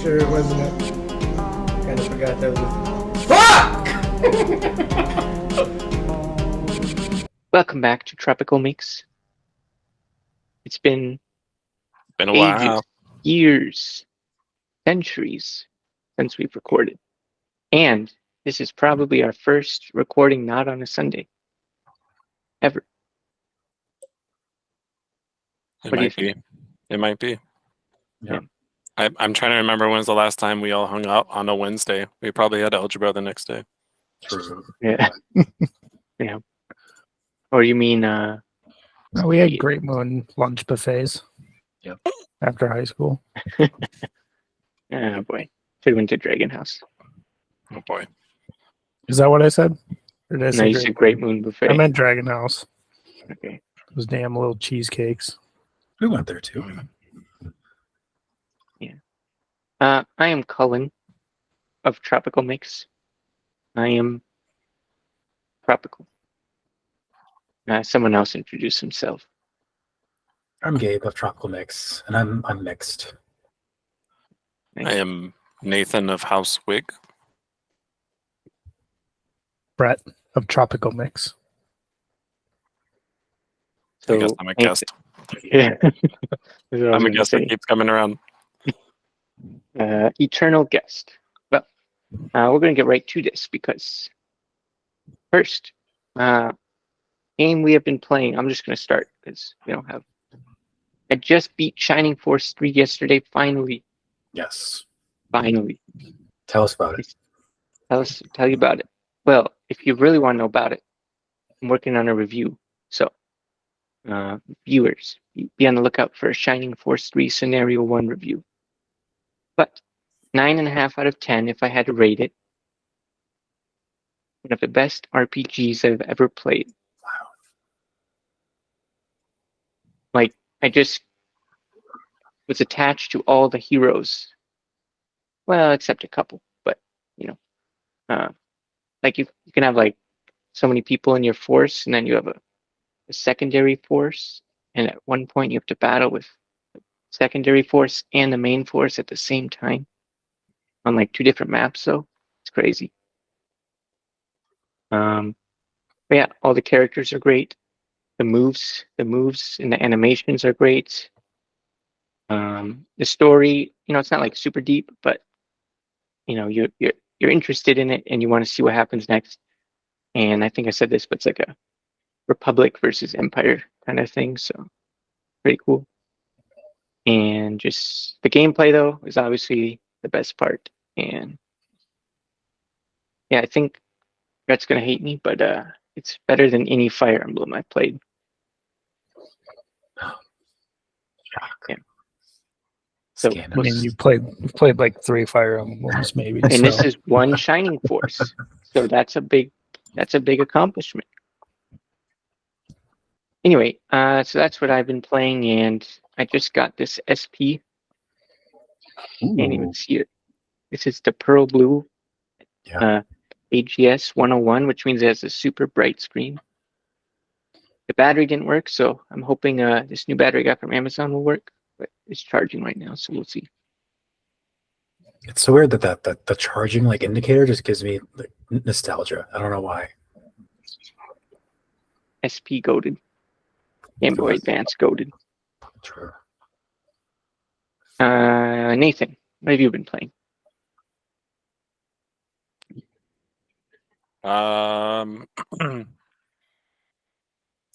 sure, wasn't it? Kind of forgot that was Fuck! Welcome back to Tropical Mix. It's been a ages, while. years, centuries since we've recorded. And this is probably our first recording not on a Sunday. Ever. It What do you might be. think? It might be. Yeah. I'm trying to remember when's the last time we all hung out on a Wednesday. We probably had algebra the next day. True. Yeah. Yeah. Or you mean No, we had Great Moon lunch buffets. Yep. After high school. oh boy. Should have went to Dragon House. Oh boy. Is that what I said? Or did I No, say you said Great Moon Buffet. I meant Dragon House. Okay. Those damn little cheesecakes. We went there too. I am Cullen of Tropical Mix. I am tropical. Someone else introduce himself. I'm Gabe of Tropical Mix, and I'm mixed. Nice. I am Nathan of House Wig. Brett of Tropical Mix. I guess I'm a guest. Yeah. I'm a guest that keeps coming around. Eternal guest. Well, we're going to get right to this because first, game we have been playing, I'm just going to start because we don't have. I just beat Shining Force 3 yesterday, finally. Yes. Finally. Tell us about it. Tell you about it. Well, if you really want to know about it, I'm working on a review. So, viewers, be on the lookout for a Shining Force 3 Scenario 1 review. But 9.5 out of 10 if I had to rate it. One of the best RPGs I've ever played. Wow. Like, I just was attached to all the heroes. Well, except a couple, but like you can have like so many people in your force, and then you have a secondary force, and at one point you have to battle with the secondary force and the main force at the same time on like 2 different maps. So it's crazy. But yeah, all the characters are great. The moves and the animations are great. The story, it's not like super deep, but you're interested in it and you want to see what happens next. And I think I said this, but it's like a Republic versus Empire kind of thing. So pretty cool. And just the gameplay though is obviously the best part. And yeah, I think Brett's gonna hate me, but it's better than any Fire Emblem I played. Yeah. So Scandalous. I mean, you've played like 3 Fire Emblems, maybe. and so. this is one Shining Force, so that's a big accomplishment. Anyway, so that's what I've been playing, and I just got this SP. Can't even see it. This is the Pearl Blue AGS 101, which means it has a super bright screen. The battery didn't work, so I'm hoping this new battery I got from Amazon will work, but it's charging right now, so we'll see. It's so weird that the charging like indicator just gives me like nostalgia. I don't know why. SP goated. Game Boy Advance goated. True. Nathan, what have you been playing?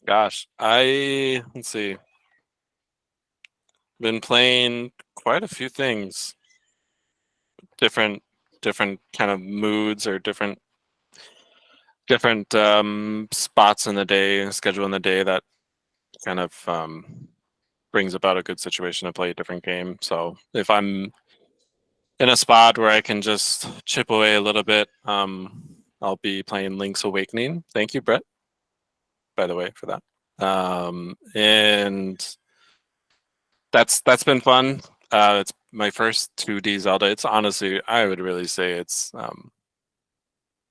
Gosh, let's see. Been playing quite a few things. Different kind of moods or different spots in the day, schedule in the day that kind of brings about a good situation to play a different game. So if I'm in a spot where I can just chip away a little bit, I'll be playing Link's Awakening. Thank you, Brett, by the way, for that. And that's been fun. It's my first 2D Zelda. It's honestly, I would really say it's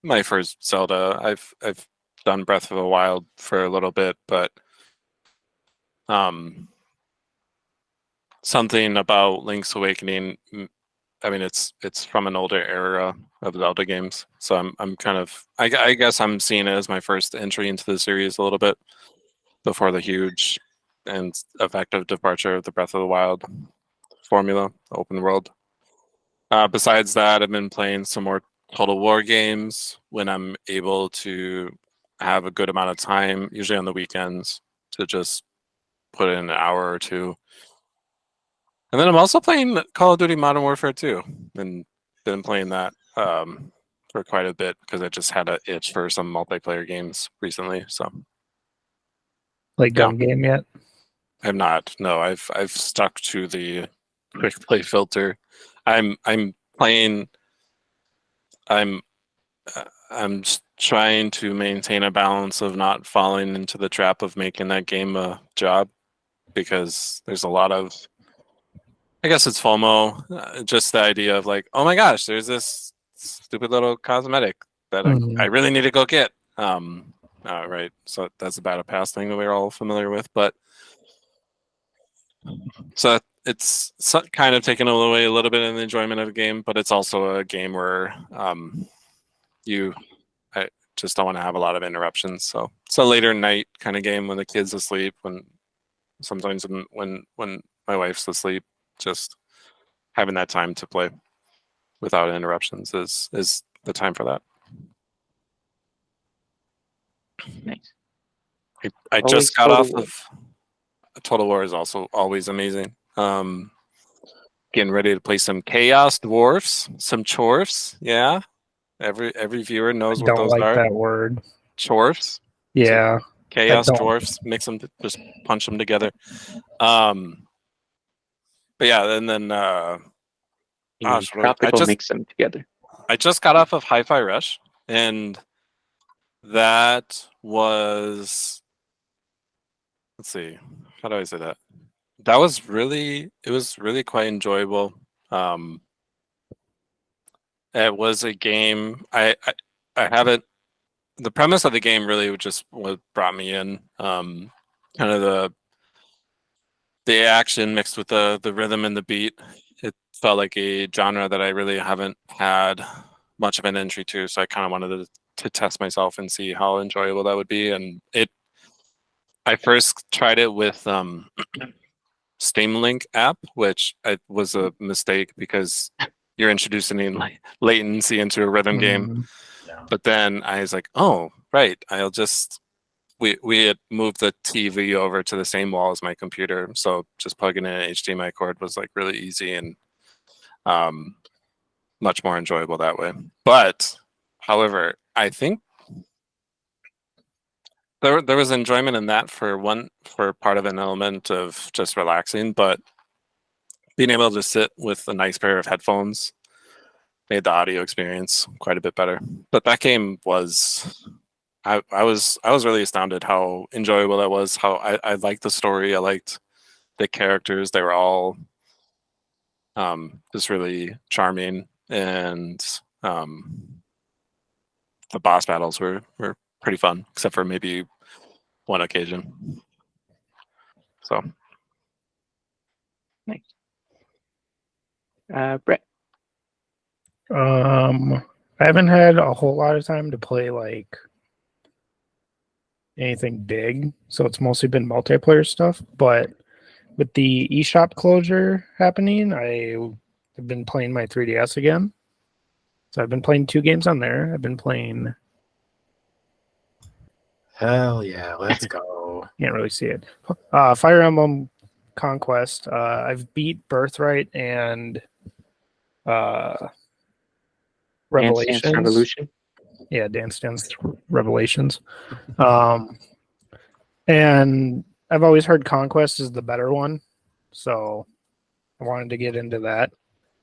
my first Zelda. I've done Breath of the Wild for a little bit, but something about Link's Awakening I mean, it's from an older era of Zelda games, so I'm kind of I guess I'm seeing it as my first entry into the series a little bit before the huge and effective departure of the Breath of the Wild formula, open world. Besides that, I've been playing some more Total War games when I'm able to have a good amount of time, usually on the weekends, to just put in an hour or two. And then I'm also playing Call of Duty Modern Warfare 2, and been playing that for quite a bit because I just had an itch for some multiplayer games recently. So Like Yeah. gun game yet? I've not. No, I've stuck to the quick play filter. I'm playing. I'm I'm trying to maintain a balance of not falling into the trap of making that game a job, because there's a lot of, I guess it's FOMO, just the idea of like, oh my gosh, there's this stupid little cosmetic that I really need to go get. Right. So that's a battle pass thing that we're all familiar with, but so it's kind of taken away a little bit of the enjoyment of the game, but it's also a game where I just don't want to have a lot of interruptions. So it's a later night kind of game when the kid's asleep, when sometimes when my wife's asleep, just having that time to play without interruptions is the time for that. Nice. I Always just got Total off War. of Total War is also always amazing. Getting ready to play some Chaos Dwarfs, some Chorfs. Yeah, every viewer knows what Don't those like are. that word. Chorfs, Yeah. Chaos don't. Dwarfs. Mix them, just punch them together. But yeah, and then You mean gosh, tropical mix them together. I just got off of Hi-Fi Rush, and that was, let's see, how do I say that? That was really, it was really quite enjoyable. It was a game I haven't. The premise of the game really just what brought me in. Kind of the action mixed with the rhythm and the beat. It felt like a genre that I really haven't had much of an entry to, so I kind of wanted to test myself and see how enjoyable that would be. And I first tried it with Steam Link app, which was a mistake because you're introducing latency into a rhythm game. Yeah. But then I was like, oh, right, I'll just we had moved the TV over to the same wall as my computer, so just plugging in an HDMI cord was like really easy and much more enjoyable that way. But however, I think there was enjoyment in that for part of an element of just relaxing, but being able to sit with a nice pair of headphones made the audio experience quite a bit better. But that game was, I was really astounded how enjoyable that was. How I liked the story. I liked the characters. They were all just really charming, and the boss battles were pretty fun, except for maybe one occasion. So Nice. Brett. I haven't had a whole lot of time to play like anything big, so it's mostly been multiplayer stuff. But with the eShop closure happening, I've been playing my 3DS again. So I've been playing 2 games on there. I've been playing. Hell yeah, let's go. Can't really see it. Fire Emblem Conquest. I've beat Birthright and Revelations. Dance Revolution. Yeah, Dance Dance Revelations. And I've always heard Conquest is the better one, so I wanted to get into that.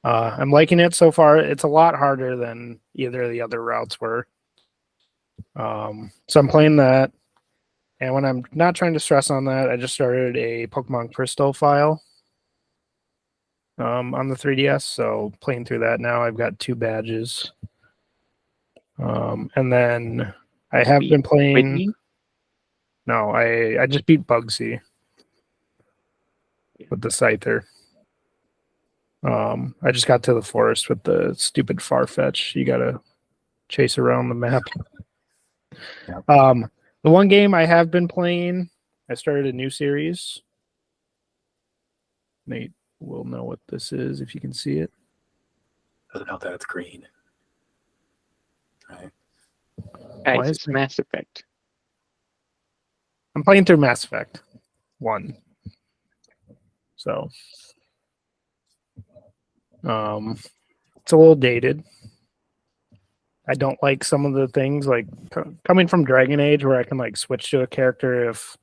I'm liking it so far. It's a lot harder than either of the other routes were. So I'm playing that. And when I'm not trying to stress on that, I just started a Pokemon Crystal file on the 3DS. So playing through that now, I've got 2 badges. And then I have been playing. Whitney? No, I just beat Bugsy with the Scyther. I just got to the forest with the stupid Farfetch. You gotta chase around the map. Yep. The one game I have been playing, I started a new series. Nate will know what this is if you can see it. Doesn't help that it's green. Right. Why Guys, is it's it- Mass Effect. I'm playing through Mass Effect 1. So it's a little dated. I don't like some of the things like coming from Dragon Age where I can like switch to a character if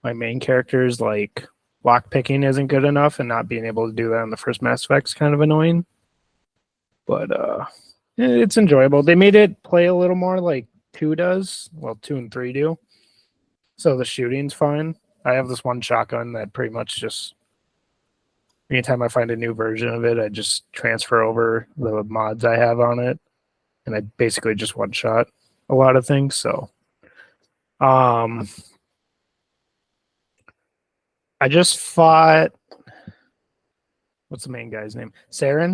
my main character is like lock picking isn't good enough, and not being able to do that in the first Mass Effect's kind of annoying. But it's enjoyable. They made it play a little more like 2 does. Well, 2 and 3 do. So the shooting's fine. I have this one shotgun that pretty much just anytime I find a new version of it, I just transfer over the mods I have on it, and I basically just one shot a lot of things. So I just fought, what's the main guy's name? Saren?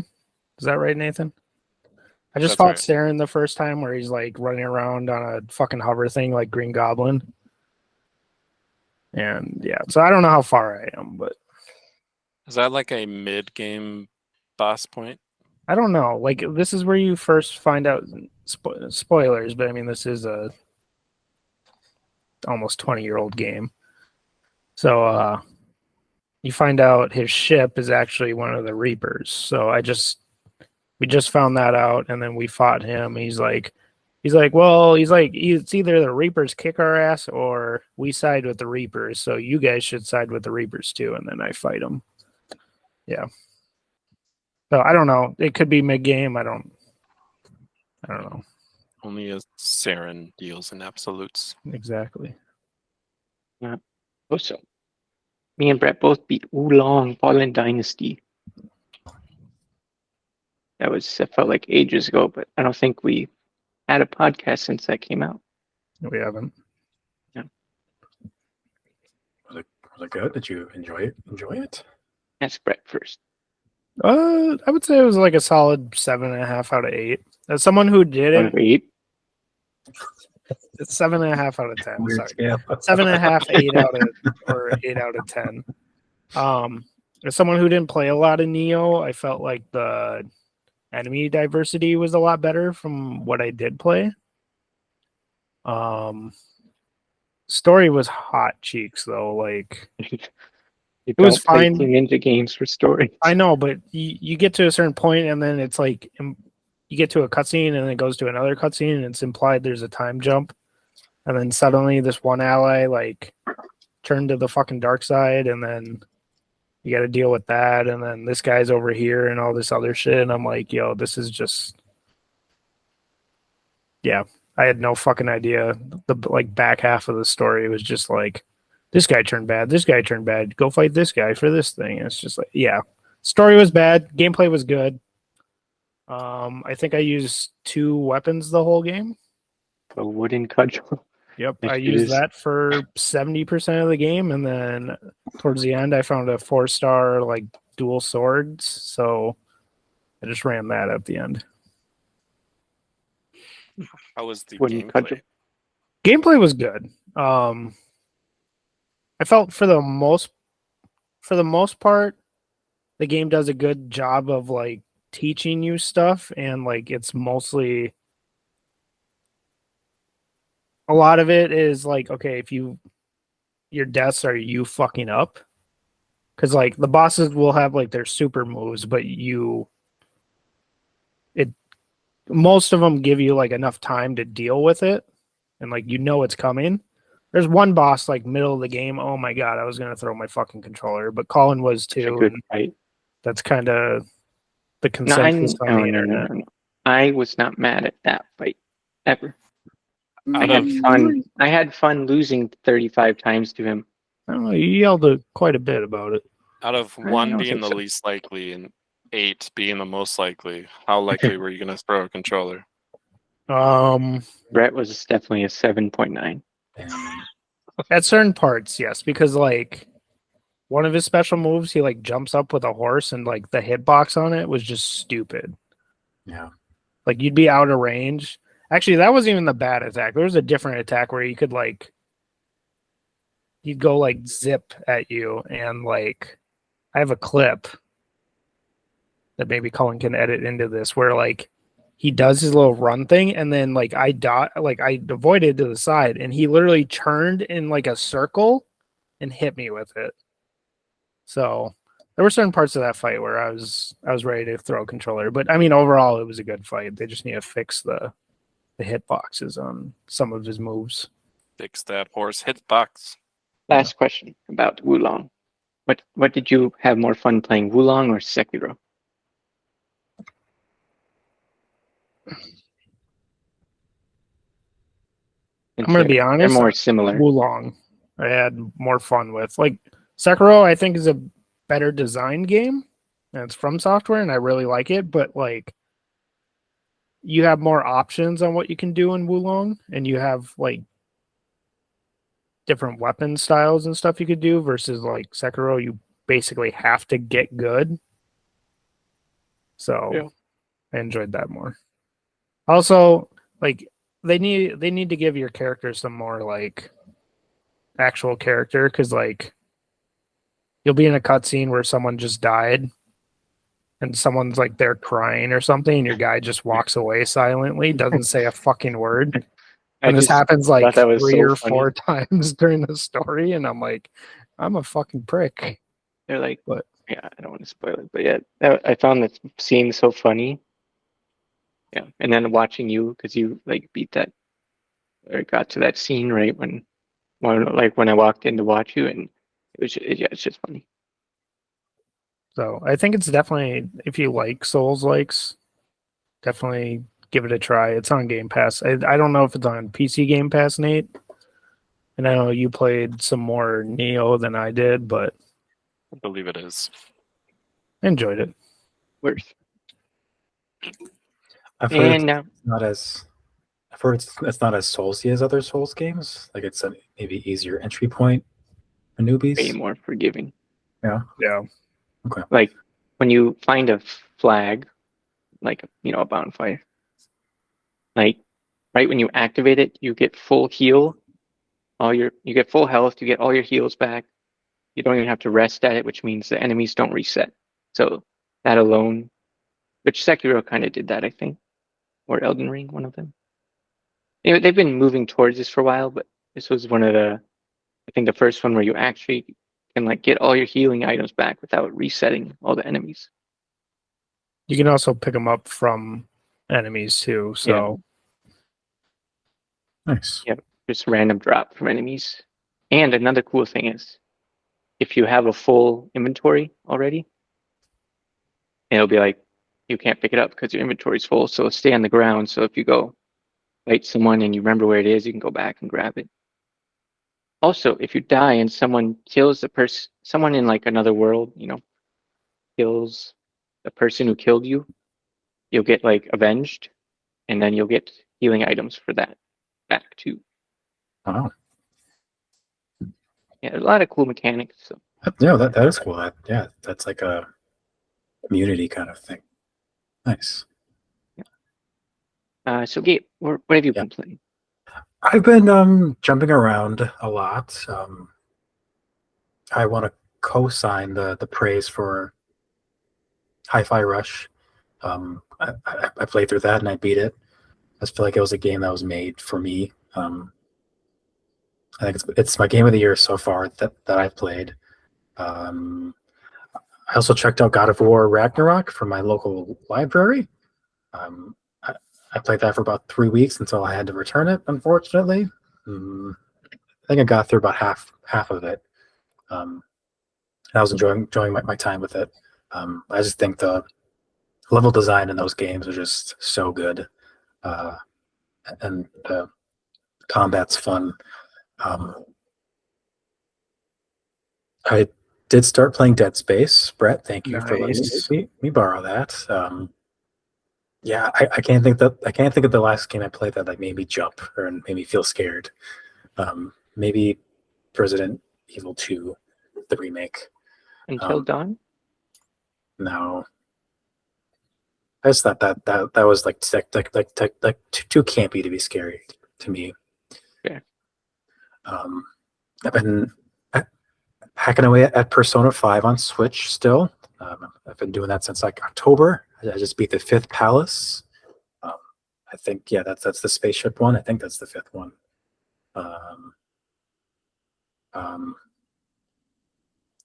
Is that right, Nathan? I just That's fought right. Saren the first time where he's like running around on a fucking hover thing like Green Goblin. And yeah, so I don't know how far I am, but Is that like a mid-game boss point? I don't know. Like this is where you first find out spoilers, but I mean this is a almost 20-year-old game. So you find out his ship is actually one of the Reapers. So we just found that out, and then we fought him. He's like, well, it's either the Reapers kick our ass or we side with the Reapers. So you guys should side with the Reapers too. And then I fight him. Yeah. So I don't know. It could be mid game. I don't know Only a Saren deals in absolutes. exactly. Also, me and Brett both beat Oolong Fallen Dynasty. That felt like ages ago, but I don't think we had a podcast since that came out. We haven't. Was it good? Did you enjoy it? Ask Brett first. I would say it was like a solid 7.5 out of 8. As someone who did Out it, of 8. it's 7.5 out of 10. Weird Sorry. scale. 7.5, 8 out of or 8 out of 10. As someone who didn't play a lot of Neo, I felt like the enemy diversity was a lot better from what I did play. Story was hot cheeks though. Like It was fine. Ninja games for story. I know, but you get to a certain point and then it's like you get to a cutscene and then it goes to another cutscene and it's implied there's a time jump, and then suddenly this one ally like turned to the fucking dark side, and then you got to deal with that, and then this guy's over here and all this other shit, and I'm like, yo, this is just, yeah, I had no fucking idea. The like back half of the story was just like, this guy turned bad, go fight this guy for this thing, and it's just like, yeah, story was bad, gameplay was good. I think I used 2 weapons the whole game. A wooden cudgel. Yep, Like I it used is. that for 70% of the game, and then towards the end, I found a 4-star like dual swords, so I just ran that at the end. How was the Wooden cudgel. gameplay? Gameplay was good. I felt for the most part, the game does a good job of like teaching you stuff, and like it's mostly a lot of it is like, okay, if your deaths are you fucking up, because like the bosses will have like their super moves, but most of them give you like enough time to deal with it, and like it's coming. There's one boss like middle of the game. Oh my god, I was gonna throw my fucking controller, but Cullen was It's a too. good And fight. that's kind of the No, consensus on the internet. no. I was not mad at that fight ever. I Out had of fun. I had fun losing 35 times to him. I don't know. You yelled quite a bit about it. out of I 1 don't being think the so. least likely and 8 being the most likely, how likely were you gonna throw a controller? Brett was definitely a 7.9. At certain parts, yes, because like one of his special moves, he like jumps up with a horse, and like the hitbox on it was just stupid. Yeah. Like you'd be out of range. Actually, that wasn't even the bad attack. There was a different attack where you could like he'd go like zip at you, and like I have a clip that maybe Cullen can edit into this where like he does his little run thing, and then like I avoided to the side, and he literally turned in like a circle and hit me with it. So there were certain parts of that fight where I was ready to throw a controller, but I mean overall it was a good fight. They just need to fix the hitboxes on some of his moves. Fix that horse hitbox. Last question about Wulong. What did you have more fun playing, Wulong or Sekiro? I'm gonna be They're honest. more similar. Wulong, I had more fun with. Like Sekiro, I think is a better designed game, and it's from Software, and I really like it. But like, you have more options on what you can do in Wulong, and you have like different weapon styles and stuff you could do versus like Sekiro, you basically have to get good. So Yeah. I enjoyed that more. Also, like they need to give your character some more like actual character, because like you'll be in a cutscene where someone just died and someone's like they're crying or something, and your guy just walks away silently, doesn't say a fucking word. And this happens like thought that was 3 so or funny. 4 times during the story, and I'm like, I'm a fucking prick. They're like, But- yeah, I don't want to spoil it, but yeah, I found that scene so funny. Yeah, and then watching you, because you like beat that or got to that scene right when I walked in to watch you, and it's just funny. So I think it's definitely, if you like Souls likes, definitely give it a try. It's on Game Pass. I don't know if it's on PC Game Pass, Nate. And I know you played some more Neo than I did, but I believe it is. I enjoyed it. Worth. I've heard And now I've heard it's not as soulsy as other Souls games. Like it's a maybe easier entry point for way newbies. more forgiving. Yeah. Like when you find a flag, like a bonfire, like right when you activate it, you get full heal. You get full health. You get all your heals back. You don't even have to rest at it, which means the enemies don't reset. So that alone, which Sekiro kind of did that, I think, or Elden Ring, one of them. They've been moving towards this for a while, but this was one of I think the first one where you actually can like get all your healing items back without resetting all the enemies. You can also pick them up from enemies too. So Nice. Yeah. Just random drop from enemies. And another cool thing is, if you have a full inventory already, it'll be like you can't pick it up because your inventory's full, so it'll stay on the ground. So if you go fight someone and you remember where it is, you can go back and grab it. Also, if you die and someone kills someone in like another world, kills the person who killed you, you'll get like avenged, and then you'll get healing items for that back too. Wow. Yeah, a lot of cool mechanics. So Yeah, that is cool. Yeah, that's like a community kind of thing. Nice. so Gabe, what have you been playing? I've been jumping around a lot. I want to co-sign the praise for Hi-Fi Rush. I played through that and I beat it. I just feel like it was a game that was made for me. I think it's my game of the year so far that I've played. I also checked out God of War Ragnarok from my local library. I played that for about 3 weeks until I had to return it, unfortunately. I think I got through about half of it. I was enjoying my time with it. I just think the level design in those games are just so good. And the combat's fun. I did start playing Dead Space. Brett, thank you for Nice. letting me borrow that. Yeah, I can't think of the last game I played that like made me jump or made me feel scared. Maybe Resident Evil 2, the remake. Until Dawn? No, I just thought that was like too campy to be scary to me. Yeah. I've been hacking away at Persona 5 on Switch still. I've been doing that since like October. I just beat the 5th palace. I think that's the spaceship one. I think that's the 5th one.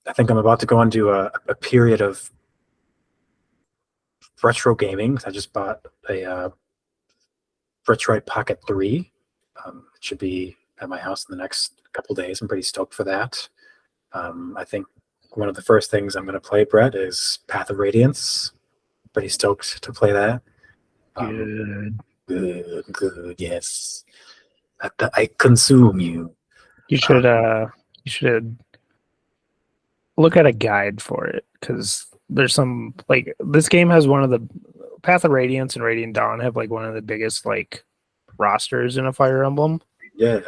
I think I'm about to go into a period of retro gaming. I just bought a Retroid Pocket 3. It should be at my house in the next couple days. I'm pretty stoked for that. I think one of the first things I'm going to play, Brett, is Path of Radiance. Pretty stoked to play that. Good, yes. I consume you. You should look at a guide for it, because there's some, like, this game has one of the Path of Radiance and Radiant Dawn have like one of the biggest like rosters in a Fire Emblem. Yeah.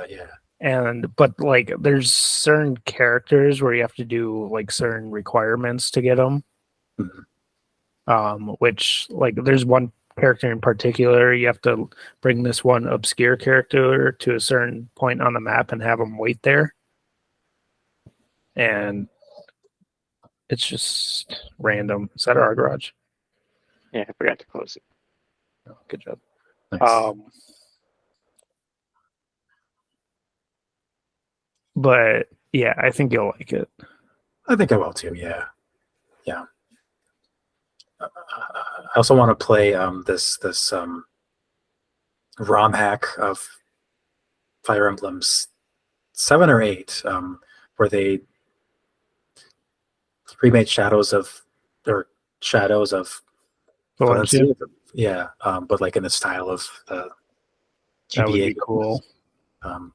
But like there's certain characters where you have to do like certain requirements to get them. Which, like, there's one character in particular, you have to bring this one obscure character to a certain point on the map and have them wait there. And it's just random. Is that our garage? Yeah, I forgot to close it. Oh, good job. Nice. But yeah, I think you'll like it. I think I will too. Yeah. I also want to play this ROM hack of Fire Emblems 7 or 8, where they remade Shadows of Valencia. Yeah, but like in the style of the That would GBA be cool.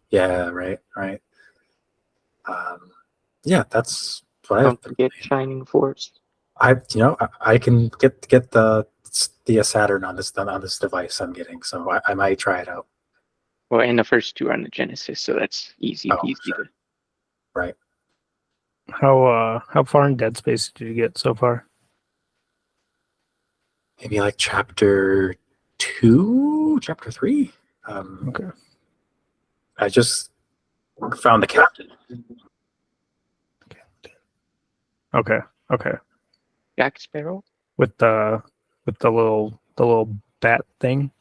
Yeah, right. Yeah, that's what Don't forget Shining Force. I can get the Saturn on this device I'm getting, so I might try it out. Well, and the first 2 are on the Genesis, so that's easy peasy. Sure. Right. How far in Dead Space did you get so far? Maybe like chapter 2, chapter 3. Okay. I just found the captain. Okay. Jack Sparrow? With the little bat thing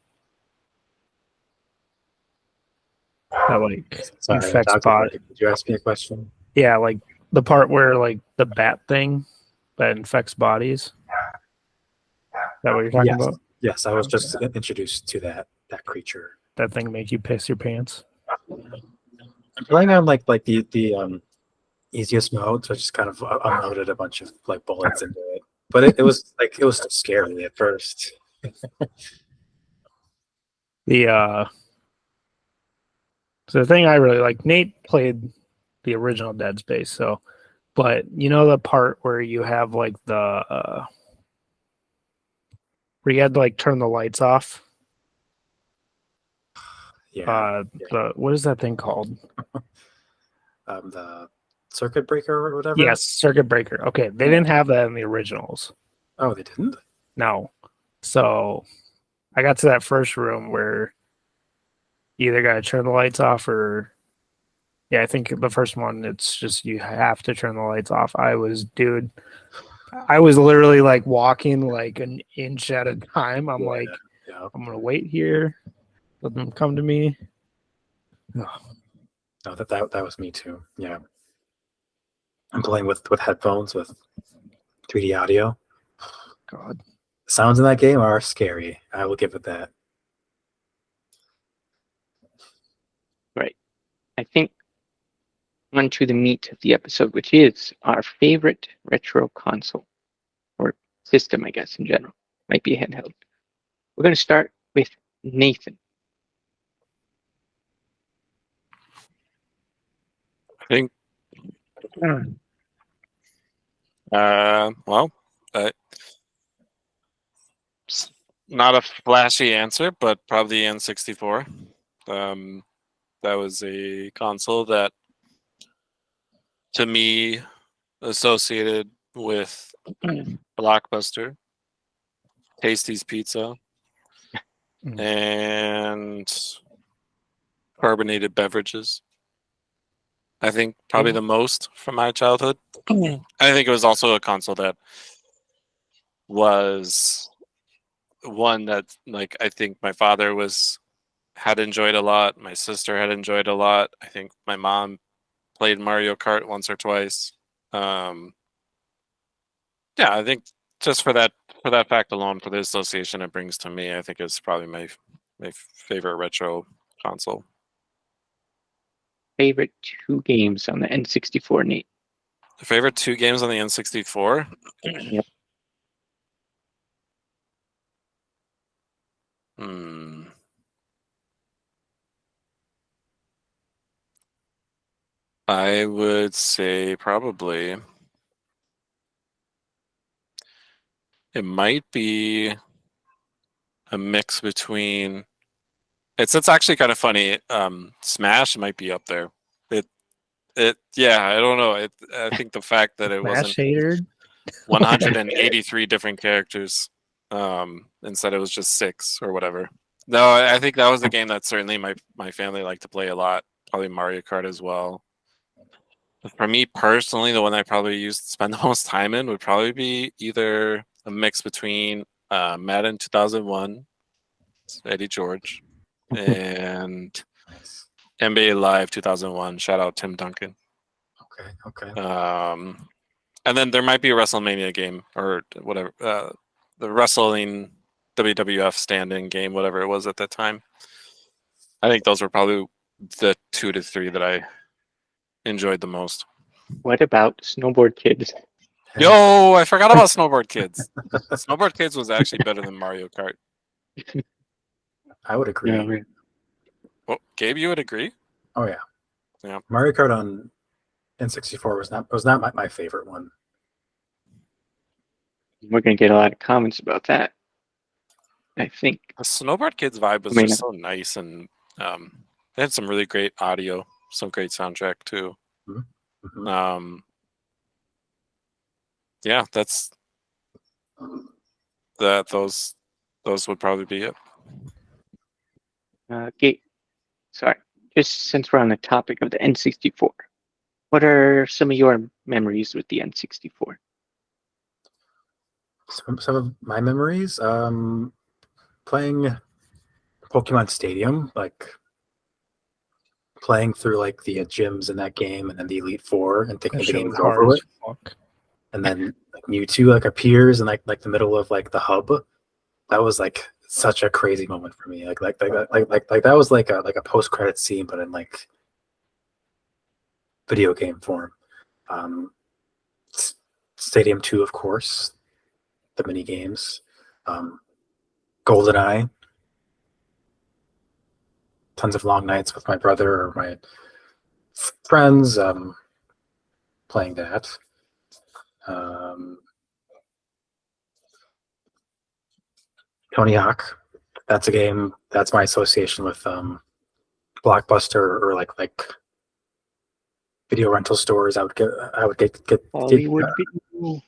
that like infects body. Did you ask me a question? Yeah, like the part where like the bat thing that infects bodies. Is that what you're talking about? Yes, I was just introduced to that creature. That thing make you piss your pants? I'm playing on like the easiest mode, so I just kind of unloaded a bunch of like bullets into it. But it was scary at first. So the thing I really like, Nate played the original Dead Space, but you know the part where you have like where you had to like turn the lights off? Yeah. What is that thing called? The circuit breaker or whatever? Yes, circuit breaker. Okay, they didn't have that in the originals. Oh, they didn't? No. So I got to that first room where you either got to turn the lights off or... Yeah, I think the first one, it's just you have to turn the lights off. I was literally like walking like an inch at a time. I'm I'm going to wait here. Let them come to me. No, that was me too. Yeah. I'm playing with headphones with 3D audio. God. Sounds in that game are scary. I will give it that. Right. I think on to the meat of the episode, which is our favorite retro console or system, I guess, in general. Might be a handheld. We're going to start with Nathan. I think. Not a flashy answer, but probably N64. That was a console that, to me, associated with Blockbuster, Tasty's Pizza, Mm. and carbonated beverages. I think probably the most from my childhood. I think it was also a console that was one that, like, I think my father had enjoyed a lot. My sister had enjoyed a lot. I think my mom played Mario Kart once or twice. Yeah, I think just for that fact alone, for the association it brings to me, I think it's probably my favorite retro console. Favorite 2 games on the N64, Nate? The favorite 2 games on the N64? Yep. I would say probably it might be a mix between. It's actually kind of funny. Smash might be up there. Yeah, I don't know. I think the fact that it wasn't Smash hater. 183 different characters, instead it was just 6 or whatever. No, I think that was the game that certainly my family liked to play a lot. Probably Mario Kart as well. For me personally, the one I probably used to spend the most time in would probably be either a mix between Madden 2001, Eddie George, and Nice. NBA Live 2001. Shout out Tim Duncan. Okay. And then there might be a WrestleMania game or whatever, the wrestling WWF standing game, whatever it was at that time. I think those were probably the 2 to 3 that I enjoyed the most. What about Snowboard Kids? Yo, I forgot about Snowboard Kids. Snowboard Kids was actually better than Mario Kart. I would agree. Yeah, Well, Gabe, you would agree? Oh yeah. Yeah. Mario Kart on N64 was not my favorite one. we're gonna get a lot of comments about that. I think. The Snowboard Kids vibe was I mean, just so nice, and they had some really great audio, some great soundtrack too. Mhm. Yeah, that's that. Those would probably be it. Gabe, sorry. Just since we're on the topic of the N64, what are some of your memories with the N64? Some of my memories, playing Pokemon Stadium, like playing through like the gyms in that game, and then the Elite Four, and thinking That the shit game was was over hard with. as fuck. And then like Mewtwo like appears in like the middle of like the hub. That was like such a crazy moment for me. Like that was like a post credit scene, but in like video game form. Stadium 2, of course, the mini games. GoldenEye. Tons of long nights with my brother or my friends, playing that. Tony Hawk. That's a game. That's my association with Blockbuster or like video rental stores. I would get Hollywood Video.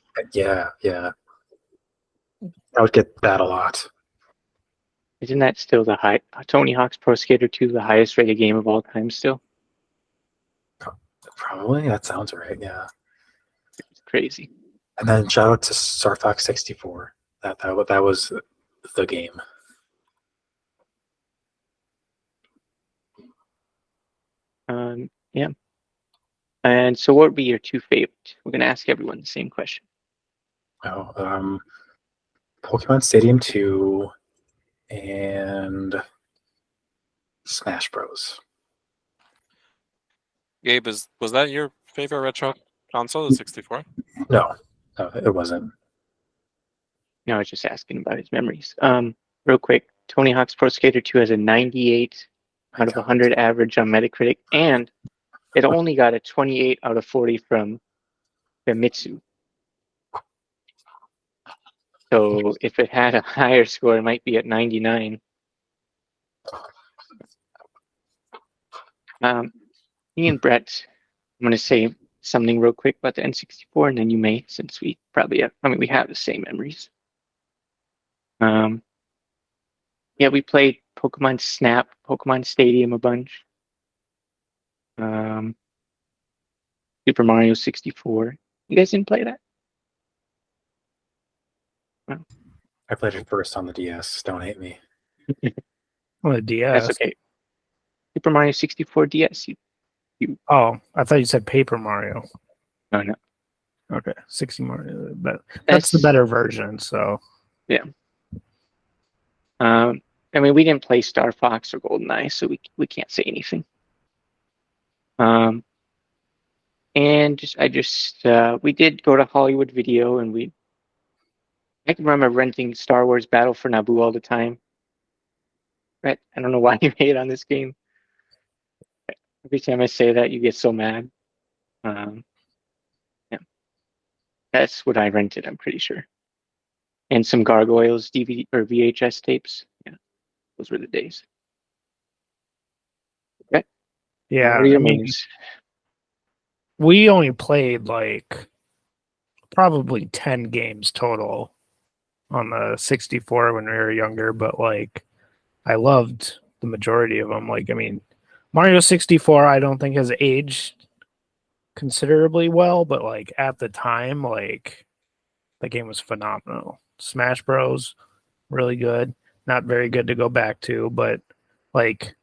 yeah. I would get that a lot. Isn't that still the high Tony Hawk's Pro Skater 2, the highest rated game of all time still? Probably. That sounds right. Yeah. It's crazy. And then shout out to Star Fox 64. That was the game. Yeah. And so what would be your 2 favorites? We're gonna ask everyone the same question. Oh, Pokemon Stadium 2 and Smash Bros. Gabe, was that your favorite retro console, the 64? No, it wasn't. No, I was just asking about his memories. Real quick, Tony Hawk's Pro Skater 2 has a 98 out of 100 average on Metacritic, and it only got a 28 out of 40 from Famitsu. So if it had a higher score, it might be at 99. Me and Brett, I'm going to say something real quick about the N64, and then you may, since we probably have, we have the same memories. Yeah, we played Pokemon Snap, Pokemon Stadium a bunch. Super Mario 64. You guys didn't play that? I played it first on the DS. Don't hate me. On the DS. That's okay. Super Mario 64 DS. Oh, I thought you said Paper Mario. No. Okay, 60 Mario. That's the better version. So yeah. We didn't play Star Fox or GoldenEye, so we can't say anything. And we did go to Hollywood Video, and I can remember renting Star Wars Battle for Naboo all the time. Right? I don't know why you hate on this game. Every time I say that, you get so mad. Yeah. That's what I rented, I'm pretty sure. And some Gargoyles DVD or VHS tapes. Yeah, those were the days. Okay. yeah, What are your mains? we only played like probably 10 games total on the 64 when we were younger, but like I loved the majority of them. Like, Mario 64 I don't think has aged considerably well, but like at the time, like the game was phenomenal. Smash Bros, really good. Not very good to go back to, but like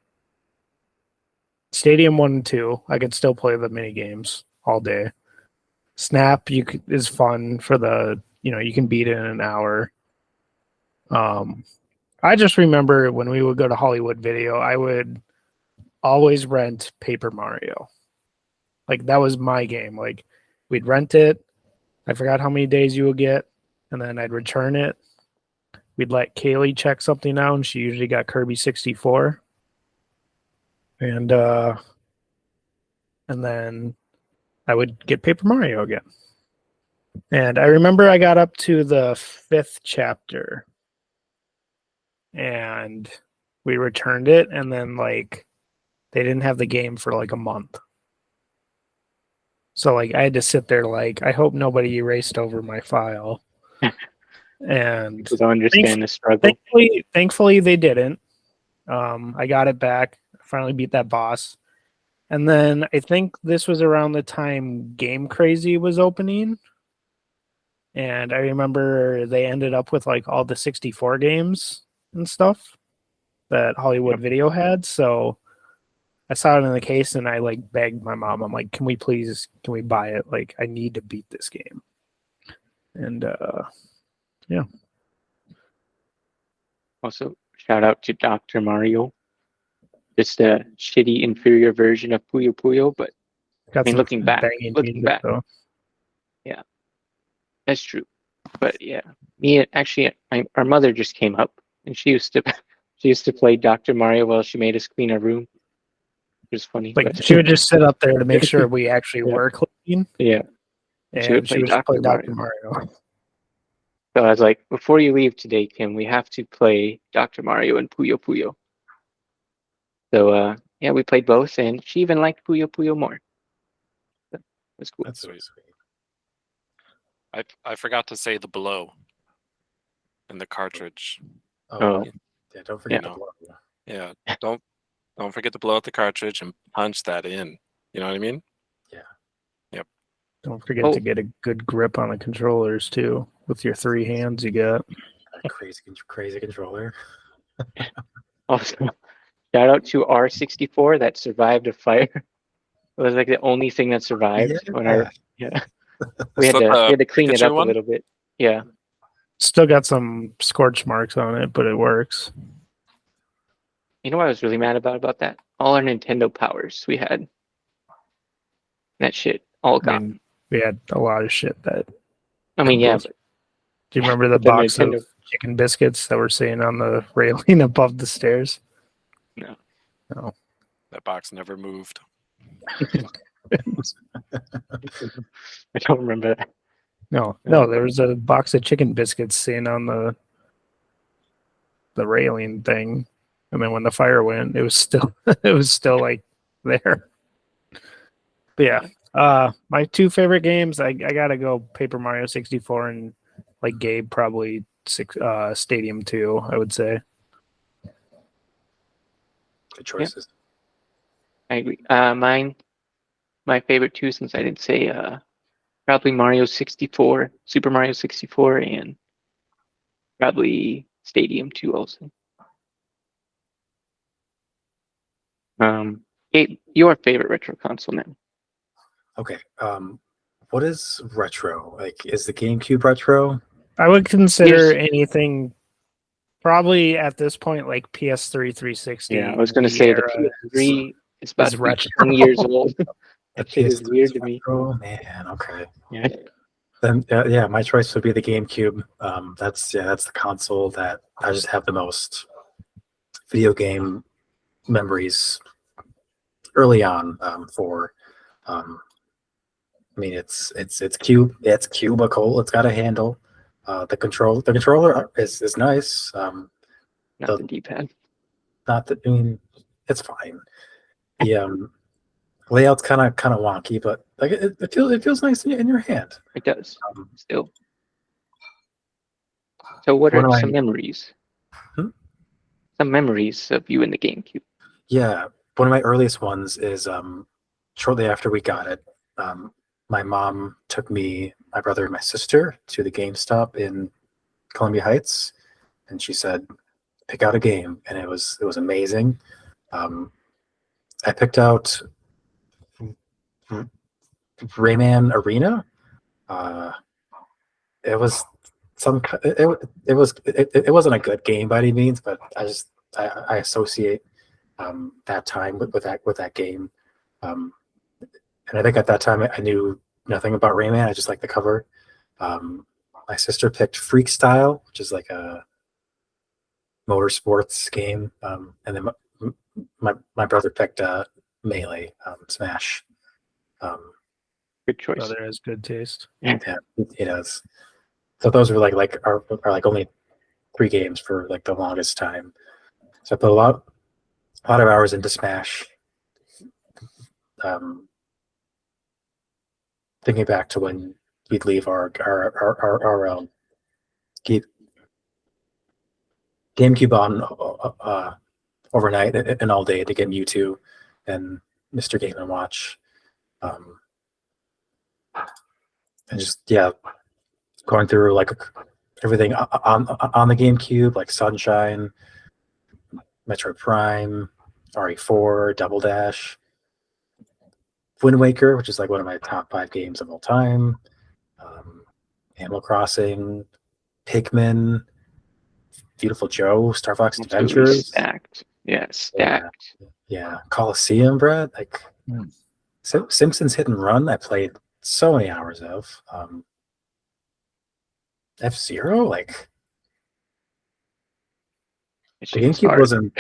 Stadium 1 and 2, I could still play the mini games all day. Snap is fun for you can beat it in an hour. I just remember when we would go to Hollywood Video, I would always rent Paper Mario. Like that was my game. Like we'd rent it. I forgot how many days you would get, and then I'd return it. We'd let Kaylee check something out, and she usually got Kirby 64. And then I would get Paper Mario again. And I remember I got up to the 5th chapter, and we returned it, and then like they didn't have the game for like a month. So like I had to sit there like I hope nobody erased over my file. And I don't understand the struggle. Thankfully they didn't. I got it back. Finally beat that boss. And then I think this was around the time Game Crazy was opening. And I remember they ended up with like all the 64 games and stuff that Hollywood Video had. So I saw it in the case and I like begged my mom. I'm like, can we buy it? Like, I need to beat this game. And yeah. Also, shout out to Dr. Mario. Just a shitty, inferior version of Puyo Puyo, but looking back, though. Yeah, that's true. But yeah, our mother just came up, and she used to play Dr. Mario while she made us clean our room. It was funny. Like she would just sit up there to make sure we actually were clean. Yeah, and she would play Dr. Mario. So I was like, before you leave today, Kim, we have to play Dr. Mario and Puyo Puyo. So we played both, and she even liked Puyo Puyo more. So, that's cool. That's sweet. I forgot to say the blow in the cartridge. Oh. Yeah, don't forget the blow. Yeah, don't forget to blow out the cartridge and punch that in. You know what I mean? Yeah. Yep. Don't forget to get a good grip on the controllers too, with your 3 hands you got. A crazy controller. Also, shout out to R64 that survived a fire. It was like the only thing that survived. We had to clean it up a little bit. Yeah. Still got some scorch marks on it, but it works. You know what I was really mad about that? All our Nintendo powers we had. That shit all gone. We had a lot of shit that. Yeah. But, do you remember the box of chicken biscuits that were sitting on the railing above the stairs? No. That box never moved. I don't remember that. No, there was a box of chicken biscuits sitting on the railing thing. And then when the fire went, it was still like there. But yeah, My two favorite games, I gotta go Paper Mario 64 and like Gabe probably Stadium 2, I would say. Good choices. I agree. My favorite two, since I didn't say, probably Mario 64, Super Mario 64, and probably Stadium 2 also. Gabe, your favorite retro console now? Okay. What is retro? Like, is the GameCube retro? I would consider Here's- anything probably at this point like PS3 360. Yeah, I was going to say the PS3 is about is to be retro. 20 years old. The That shit is PS3 weird to me. retro? Man, okay. Yeah, Then yeah, my choice would be the GameCube. That's the console that I just have the most video game memories early on for. I mean, it's cubical. It's got a handle. The controller is nice. not the D-pad. Not that I mean, it's fine. The layout's kind of wonky, but like it feels nice in your hand. It does, Um, still. So what one are of some my memories? Hmm? Some memories of you in the GameCube. Yeah, one of my earliest ones is shortly after we got it. My mom took me, my brother, and my sister to the GameStop in Columbia Heights, and she said, "Pick out a game," and it was amazing. I picked out Rayman Arena. It was it wasn't a good game by any means, but I associate that time with that game. And I think at that time I knew nothing about Rayman. I just liked the cover. My sister picked Freak Style, which is like a motorsports game, and then my brother picked Melee, Smash. Good choice. Brother has good taste. Yeah, he does. So those were are like only 3 games for like the longest time. So I put a lot of hours into Smash. Thinking back to when we'd leave our GameCube on overnight and all day to get Mewtwo and Mr. Game and Watch, and just going through like everything on the GameCube, like Sunshine, Metroid Prime, RE4, Double Dash, Wind Waker, which is like one of my top 5 games of all time, Animal Crossing, Pikmin, Beautiful Joe, Star Fox Absolutely Adventures. stacked. Yeah, stacked. Yeah, Coliseum, Brad. Like Simpsons Hit and Run, I played so many hours of. F-Zero, like It's the just GameCube hard. wasn't.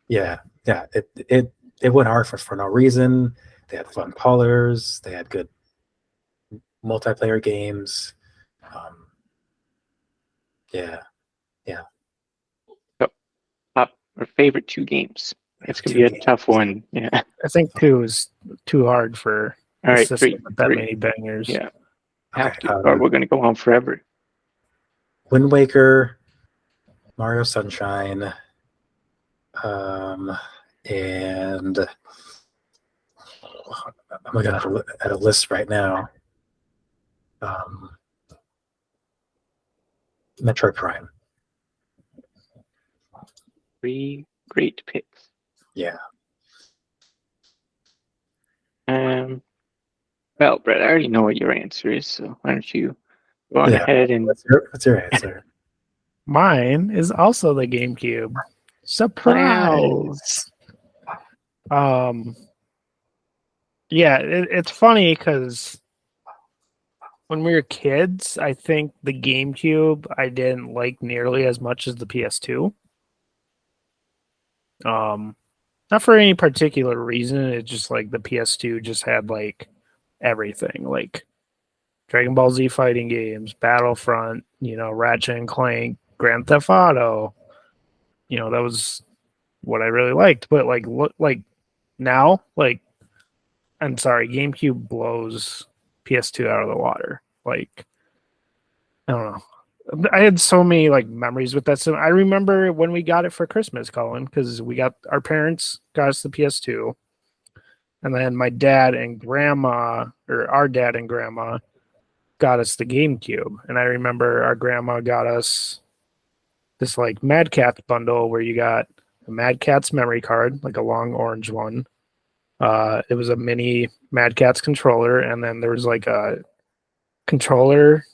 Yeah. It went hard for no reason. They had fun colors. They had good multiplayer games. Yeah. So, top or favorite 2 games. It's gonna 2 be a games. tough one. Yeah. I think 2 is too hard for All a right, system 3. with that 3. many bangers. Yeah. Have Okay, to, or we're gonna go on forever. Wind Waker, Mario Sunshine, and I'm looking at a list right now. Metroid Prime. 3 great picks. Yeah. Well, Brett, I already know what your answer is, so why don't you go on ahead and What's your answer? Mine is also the GameCube. Surprise! Yeah, it's funny because when we were kids, I think the GameCube I didn't like nearly as much as the PS2. Not for any particular reason. It's just like the PS2 just had like everything, like Dragon Ball Z fighting games, Battlefront, Ratchet and Clank, Grand Theft Auto. That was what I really liked. But like, look, like now, like I'm sorry, GameCube blows PS2 out of the water. Like, I don't know. I had so many like memories with that. So I remember when we got it for Christmas, Cullen, because our parents got us the PS2, and then my dad and grandma, or our dad and grandma, got us the GameCube. And I remember our grandma got us this like Mad Catz bundle where you got a Mad Catz memory card, like a long orange one. It was a mini Mad Catz controller, and then there was like a controller,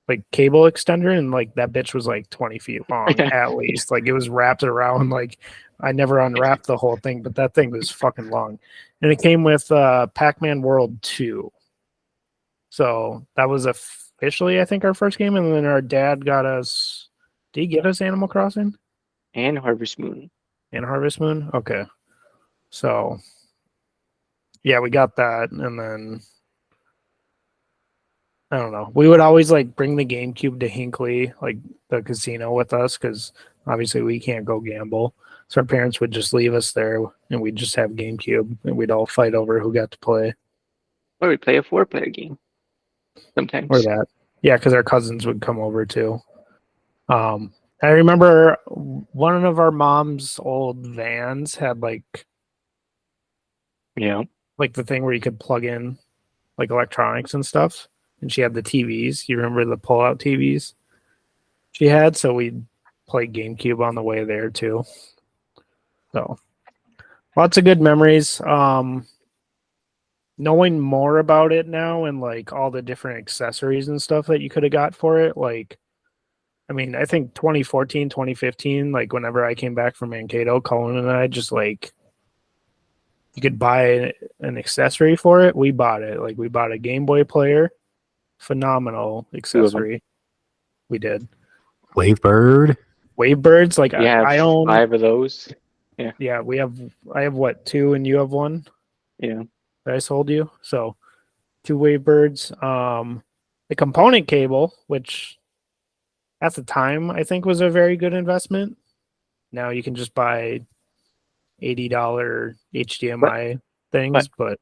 like cable extender, and like that bitch was like 20 feet long Yeah. at least. Like it was wrapped around. Like I never unwrapped the whole thing, but that thing was fucking long. And it came with Pac-Man World 2. So that was officially, I think, our first game. And then our dad got us. Did he get us Animal Crossing And Harvest Moon. and Harvest Moon? Okay. So yeah, we got that, and then I don't know. We would always like bring the GameCube to Hinckley, like the casino, with us because obviously we can't go gamble. So our parents would just leave us there, and we'd just have GameCube, and we'd all fight over who got to play Or we play a 4-player game sometimes. or that. Yeah, because our cousins would come over too. I remember one of our mom's old vans had like Yeah. the thing where you could plug in like electronics and stuff, and she had the TVs. You remember the pull-out TVs she had? So we'd play GameCube on the way there too. So lots of good memories. Knowing more about it now and like all the different accessories and stuff that you could have got for it, like I mean, I think 2014, 2015, like whenever I came back from Mankato, Cullen and I just like you could buy an accessory for it. We bought it. Like we bought a Game Boy player. Phenomenal accessory. We did. Wavebird. Wavebirds, like We have I own 5 of those. Yeah, I have what, 2 and you have 1 Yeah. that I sold you. So 2 Wavebirds. The component cable, which at the time I think was a very good investment. Now you can just buy $80 HDMI things, but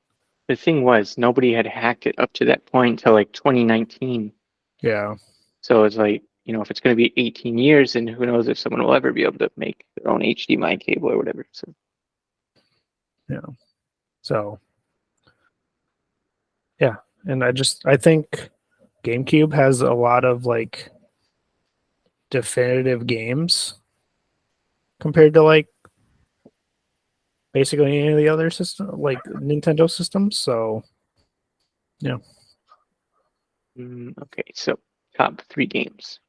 The thing was, nobody had hacked it up to that point until like 2019. yeah. So it's like, if it's going to be 18 years, then who knows if someone will ever be able to make their own HDMI cable or whatever. So So yeah, and I think GameCube has a lot of like definitive games compared to like basically any of the other system like Nintendo systems. So okay, so top 3 games.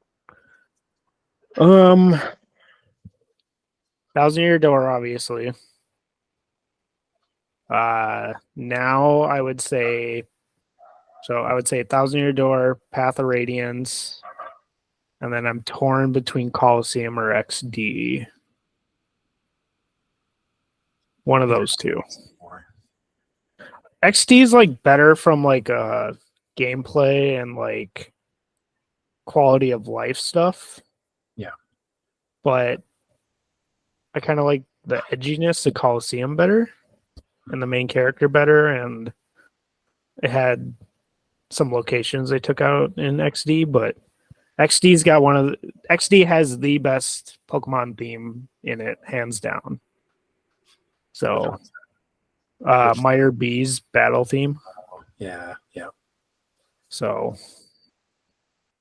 1,000 Year Door, obviously. Now I would say 1,000 Year Door, Path of Radiance, and then I'm torn between Coliseum or XD. One of those two. XD is like better from like a gameplay and like quality of life stuff. Yeah. But I kind of like the edginess of Coliseum better and the main character better, and it had some locations they took out in XD, but XD has the best Pokemon theme in it, hands down. So Meyer B's battle theme. Yeah. So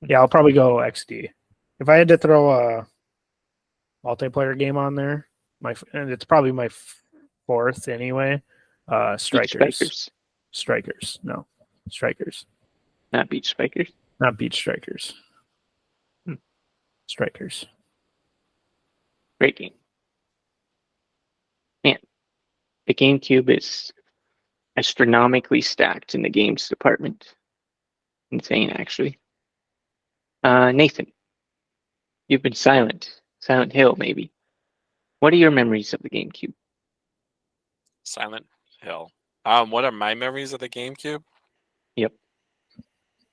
yeah, I'll probably go XD. If I had to throw a multiplayer game on there, and it's probably my 4th anyway. Strikers. Strikers. No. Strikers. Not Beach Spikers. Not Beach Strikers. Strikers. Great game. Man, the GameCube is astronomically stacked in the games department. Insane, actually. Nathan, you've been silent. Silent Hill, maybe. What are your memories of the GameCube? Silent Hill. What are my memories of the GameCube? Yep.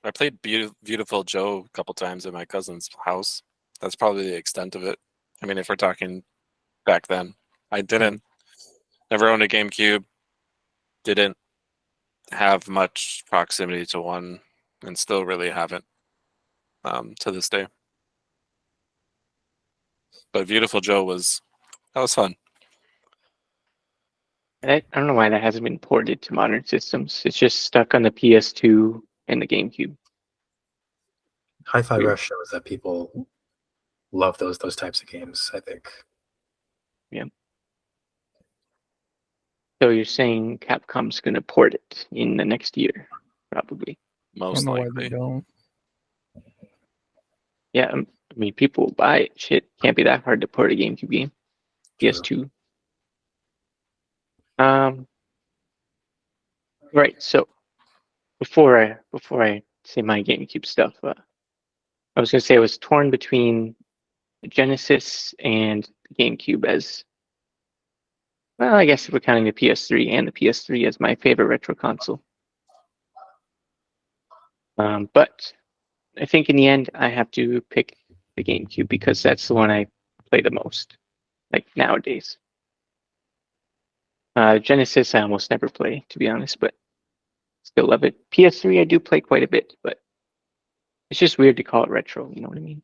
I played Beautiful Joe a couple times at my cousin's house. That's probably the extent of it. I mean, if we're talking back then, I didn't. Never owned a GameCube. Didn't have much proximity to one, and still really haven't to this day. But Beautiful Joe was fun. I don't know why that hasn't been ported to modern systems. It's just stuck on the PS2 and the GameCube. Hi-Fi Weird. Rush shows that people love those types of games, I think. So you're saying Capcom's going to port it in the next year, probably. I don't Most know why they likely. don't. Yeah, I mean, people will buy it. Shit, can't be that hard to port a GameCube game. PS2. Right. So before I say my GameCube stuff, I was gonna say I was torn between the Genesis and the GameCube as well. I guess if we're counting the PS3 and the PS3 as my favorite retro console. But I think in the end I have to pick the GameCube because that's the one I play the most, like nowadays. Genesis I almost never play, to be honest, but still love it. PS3 I do play quite a bit, but it's just weird to call it retro. You know what I mean?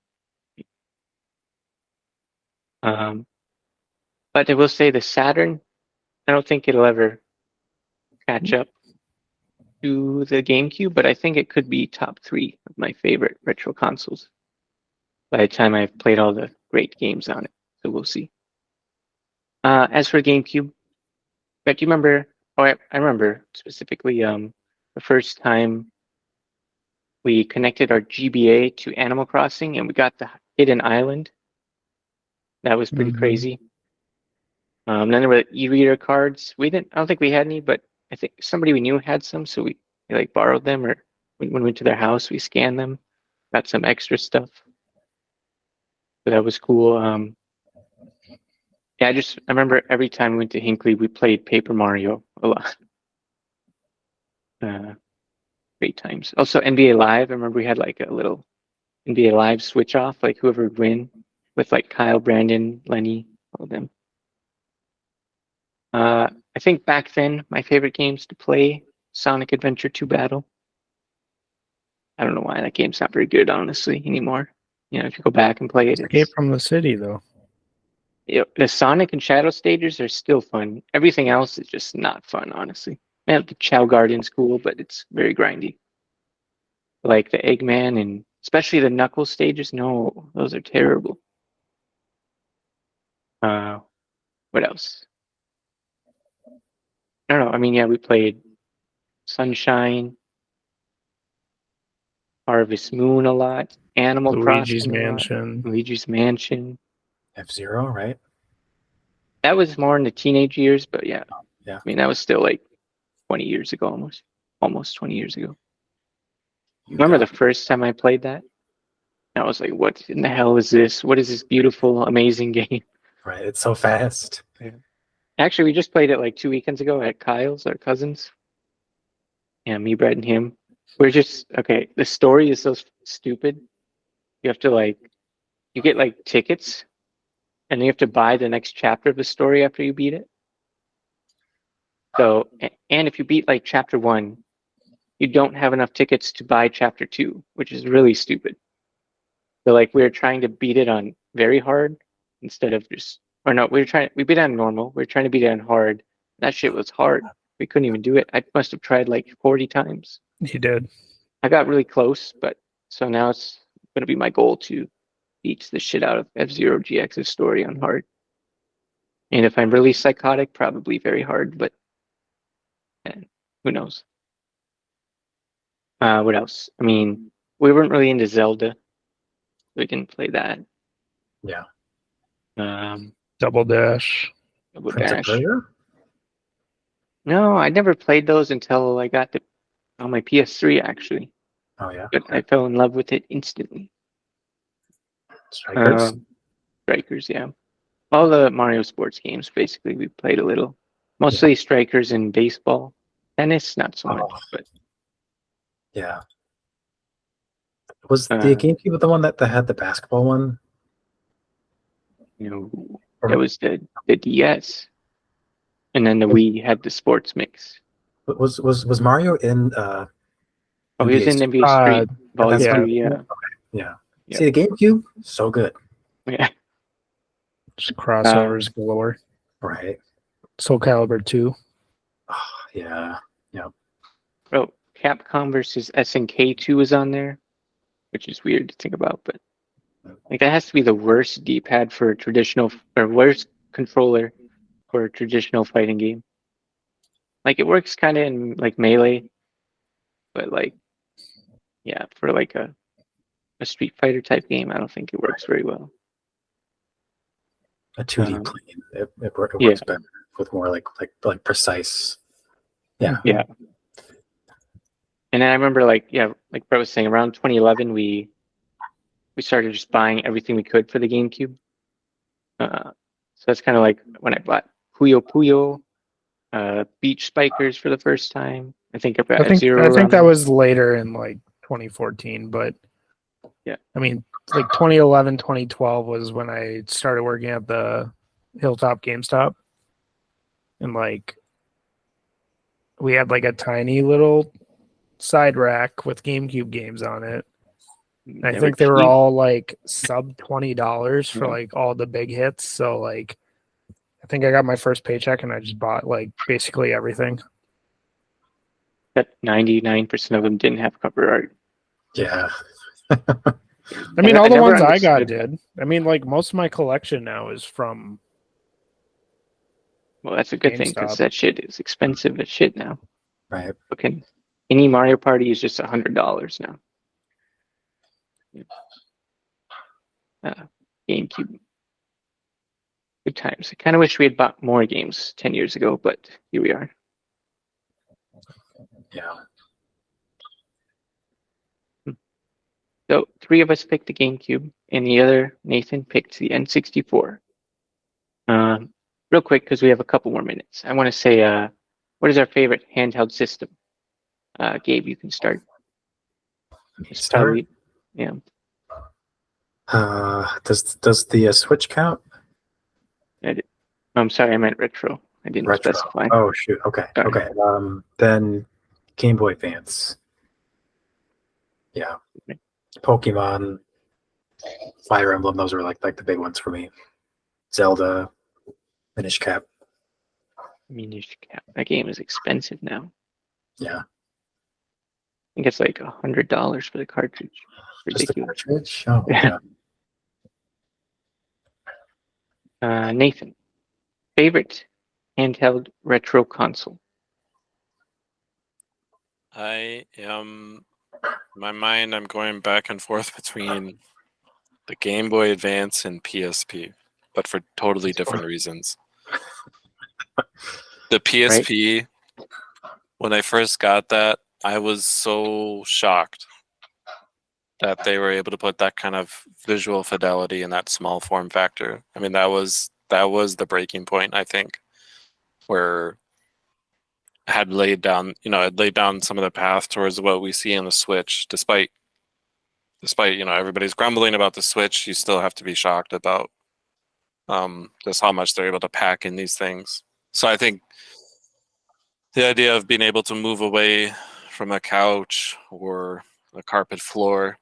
But I will say the Saturn, I don't think it'll ever catch up to the GameCube, but I think it could be top 3 of my favorite retro consoles by the time I've played all the great games on it. So we'll see. As for GameCube, but do you remember? Oh, I remember specifically the first time we connected our GBA to Animal Crossing and we got the hidden island. That was pretty Mhm. crazy. Then there were e-reader cards. I don't think we had any, but I think somebody we knew had some, so we like borrowed them, or when we went to their house, we scanned them, got some extra stuff. So that was cool. Yeah, I remember every time we went to Hinckley, we played Paper Mario a lot. Great times. Also, NBA Live. I remember we had like a little NBA Live switch off, like whoever would win, with like Kyle, Brandon, Lenny, all of them. I think back then my favorite games to play Sonic Adventure 2 Battle. I don't know why that game's not very good, honestly, anymore. You know, if you go back and play it, Escape it's from the City, though. the Sonic and Shadow stages are still fun. Everything else is just not fun, honestly. Man, the Chow Garden's cool, but it's very grindy. Like the Eggman and especially the Knuckles stages, no, those are terrible. What else? I don't know. I mean, yeah, we played Sunshine, Harvest Moon a lot, Animal Luigi's Crossing a lot, Mansion. Luigi's Mansion. F-Zero, right? That was more in the teenage years, but yeah. Yeah. I mean, that was still like 20 years ago, almost 20 years ago. Remember the first time I played that? I was like, what in the hell is this? What is this beautiful, amazing game? Right, it's so fast. Yeah. Actually, we just played it like 2 weekends ago at Kyle's, our cousins. Yeah, me, Brett, and him. We're just, okay, the story is so stupid. You have to you get like tickets, and you have to buy the next chapter of the story after you beat it. So, and if you beat like chapter 1, you don't have enough tickets to buy chapter 2, which is really stupid. So like we were trying to beat it on very hard instead of or no, we beat it on normal. We were trying to beat it on hard. That shit was hard. We couldn't even do it. I must have tried like 40 times. You did. I got really close, but so now it's going to be my goal to beat the shit out of F-Zero GX's story on hard. And if I'm really psychotic, probably very hard, but who knows? What else? I mean, we weren't really into Zelda. We didn't play that. Yeah. Double Dash. Double Prince of Dash. Persia? No, I never played those until I got on my PS3 actually. Oh, yeah. But I fell in love with it instantly. Strikers? Strikers, yeah. All the Mario sports games, basically, we played a little. Mostly strikers and baseball. Tennis, not so much, but Yeah. Was the GameCube the one that had the basketball one? you know, that was the DS. And then the Wii had the sports mix. Was Mario in Oh, he was NBA in Street? NBA Street Volume yeah. 2, yeah. Yeah. Yeah. See, the GameCube, so good. Yeah. Just crossovers galore. Right. Soul Calibur 2. Oh, yeah. Bro, Capcom versus SNK 2 was on there, which is weird to think about, but like that has to be the worst D-pad for a traditional, or worst controller for a traditional fighting game. Like it works kind of in like Melee, but like, yeah, for like a Street Fighter type game, I don't think it works very well. A 2D Um, plane. It works yeah. better with more like precise. Yeah. Yeah. And then I remember like Brett was saying, around 2011 we started just buying everything we could for the GameCube. So that's kind of like when I bought Puyo Puyo, Beach Spikers for the first time. I think I bought F-Zero. I think that around was later in like 2014, but yeah. I mean, like 2011, 2012 was when I started working at the Hilltop GameStop, and like we had like a tiny little side rack with GameCube games on it. And I think they were cheap. all like sub $20 for Yeah. like all the big hits. So like, I think I got my first paycheck and I just bought like basically everything. That 99% of them didn't have cover art. Yeah. I mean, I all the never ones I got understood- did. I mean, like most of my collection now is from. Well, that's a good thing because GameStop. that shit is expensive as shit now. Right. Okay, any Mario Party is just $100 now. GameCube. Good times. I kind of wish we had bought more games 10 years ago, but here we are. Yeah. So 3 of us picked the GameCube, and the other, Nathan, picked the N64. Real quick, because we have a couple more minutes, I want to say, what is our favorite handheld system? Gabe, you can start. It's probably, yeah. Does the Switch count? I'm sorry, I meant retro. I didn't Retro. specify. Oh shoot. Okay. Sorry. Okay. Then Game Boy Advance. Yeah. Okay. Pokemon, Fire Emblem. Those are like the big ones for me. Zelda, Minish Cap. Minish Cap. That game is expensive now. Yeah. I think it's like $100 for the cartridge. Just the Ridiculous. cartridge. Oh Yeah. yeah. Nathan, favorite handheld retro console? I am, in my mind, I'm going back and forth between the Game Boy Advance and PSP, but for totally different reasons. The PSP, when I first got that, I was so shocked that they were able to put that kind of visual fidelity in that small form factor. I mean, that was the breaking point, I think, where I had laid down some of the path towards what we see on the Switch. Despite everybody's grumbling about the Switch, you still have to be shocked about just how much they're able to pack in these things. So I think the idea of being able to move away from a couch or a carpet floor,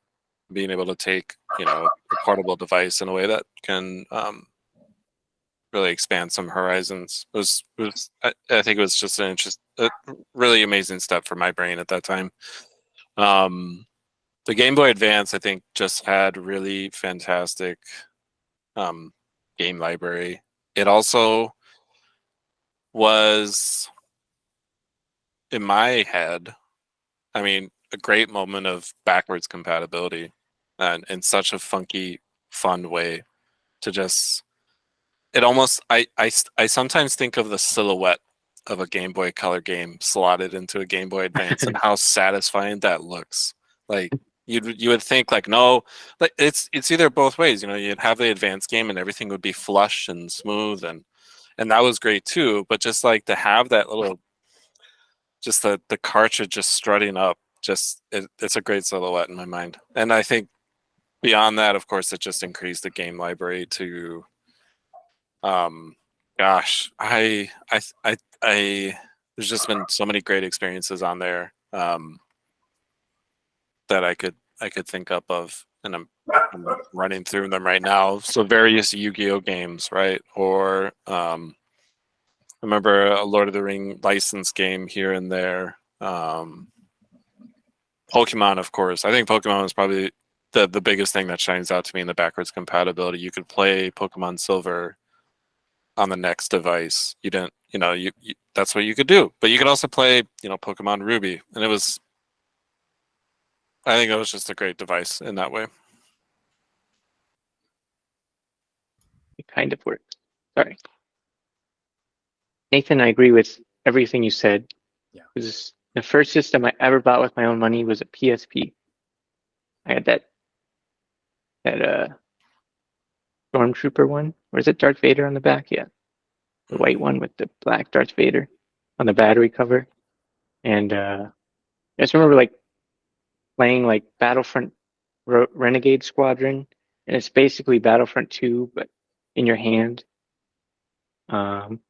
being able to take a portable device in a way that can really expand some horizons I think it was just a really amazing step for my brain at that time. The Game Boy Advance, I think, just had really fantastic game library. It also was, in my head, I mean, a great moment of backwards compatibility, and in such a funky, fun way to just. It almost, I sometimes think of the silhouette of a Game Boy Color game slotted into a Game Boy Advance and how satisfying that looks. Like you would think like, no, like it's either both ways. You'd have the Advance game and everything would be flush and smooth, and that was great too. But just like to have that little, just the cartridge just strutting up, it's a great silhouette in my mind. And I think beyond that, of course, it just increased the game library to. Gosh, I there's just been so many great experiences on there that I could think up of, and I'm running through them right now. So various Yu-Gi-Oh games, right? Or I remember a Lord of the Ring license game here and there. Pokemon, of course. I think Pokemon was probably the biggest thing that shines out to me in the backwards compatibility. You could play Pokemon Silver on the next device. You didn't, you that's what you could do. But you could also play, Pokemon Ruby, and I think it was just a great device in that way. It kind of worked. Sorry. Nathan, I agree with everything you said. Yeah. Because the first system I ever bought with my own money was a PSP. I had that Stormtrooper one. Or is it Darth Vader on the back? Yeah. The white one with the black Darth Vader on the battery cover. And I just remember like playing like Battlefront Renegade Squadron, and it's basically Battlefront 2, but in your hand. And